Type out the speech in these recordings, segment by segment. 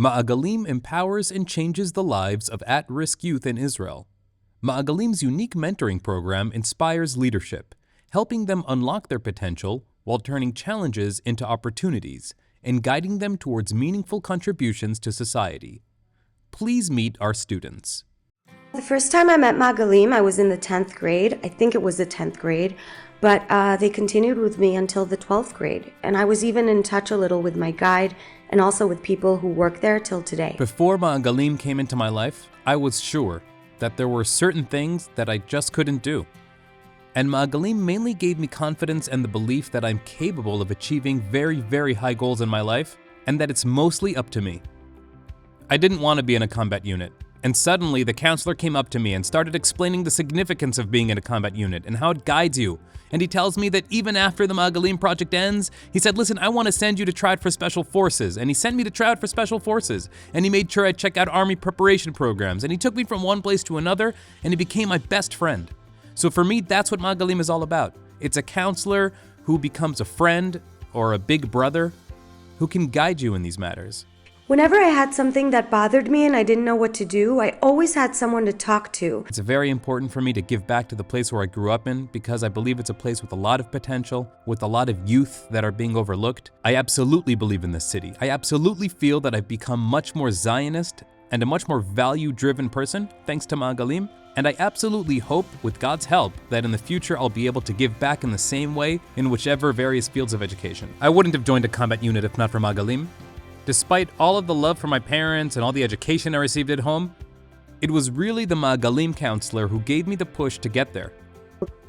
מעגלים empowers and changes the lives of at-risk youth in Israel. מעגlim's unique mentoring program inspires leadership, helping them unlock their potential while turning challenges into opportunities and guiding them towards meaningful contributions to society. Please meet our students. The first time I met מעגלים, I was in the 10th grade. I think it was the 10th grade, but they continued with me until the 12th grade. And I was even in touch a little with my guide and also with people who work there till today. Before מעגלים came into my life, I was sure that there were certain things that I just couldn't do. And מעגלים mainly gave me confidence and the belief that I'm capable of achieving very, very high goals in my life and that it's mostly up to me. I didn't want to be in a combat unit. And suddenly, the counselor came up to me and started explaining the significance of being in a combat unit and how it guides you. And he tells me that even after the מעגלים project ends, he said, listen, I want to send you to try out for Special Forces. And he sent me to try out for Special Forces. And he made sure I check out Army preparation programs. And he took me from one place to another, and he became my best friend. So for me, that's what מעגלים is all about. It's a counselor who becomes a friend or a big brother who can guide you in these matters. Whenever I had something that bothered me and I didn't know what to do, I always had someone to talk to. It's very important for me to give back to the place where I grew up in because I believe it's a place with a lot of potential, with a lot of youth that are being overlooked. I absolutely believe in this city. I absolutely feel that I've become much more Zionist and a much more value-driven person thanks to מעגלים. And I absolutely hope, with God's help, that in the future I'll be able to give back in the same way in whichever various fields of education. I wouldn't have joined a combat unit if not for מעגלים. Despite all of the love from my parents and all the education I received at home, it was really the מעגלים counselor who gave me the push to get there.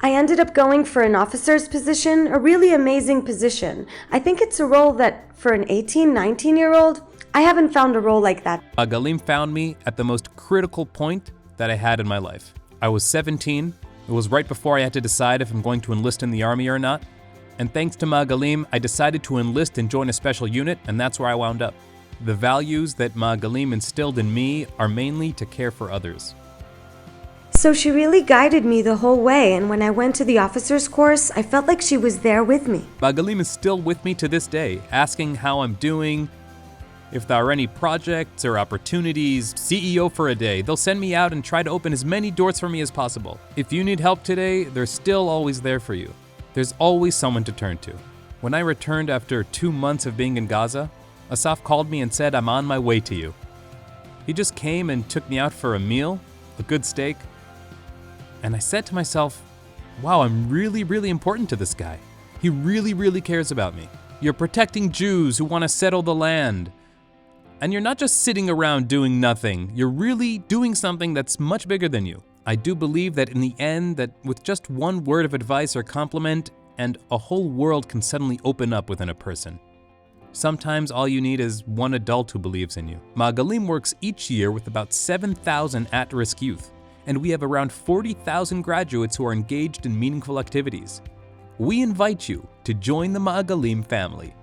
I ended up going for an officer's position, a really amazing position. I think it's a role that, for an 18, 19-year-old, I haven't found a role like that. מעגלים found me at the most critical point that I had in my life. I was 17. It was right before I had to decide if I'm going to enlist in the army or not. And thanks to מעגלים, I decided to enlist and join a special unit, and that's where I wound up. The values that מעגלים instilled in me are mainly to care for others. So she really guided me the whole way, and when I went to the officer's course, I felt like she was there with me. מעגלים is still with me to this day, asking how I'm doing, if there are any projects or opportunities, CEO for a day. They'll send me out and try to open as many doors for me as possible. If you need help today, they're still always there for you. There's always someone to turn to. When I returned after 2 months of being in Gaza, Asaf called me and said, I'm on my way to you. He just came and took me out for a meal, a good steak, and I said to myself, wow, I'm really, really important to this guy. He really, really cares about me. You're protecting Jews who want to settle the land. And you're not just sitting around doing nothing, you're really doing something that's much bigger than you. I do believe that in the end, that with just one word of advice or compliment, and a whole world can suddenly open up within a person. Sometimes all you need is one adult who believes in you. מעגלים works each year with about 7,000 at-risk youth, and we have around 40,000 graduates who are engaged in meaningful activities. We invite you to join the מעגלים family.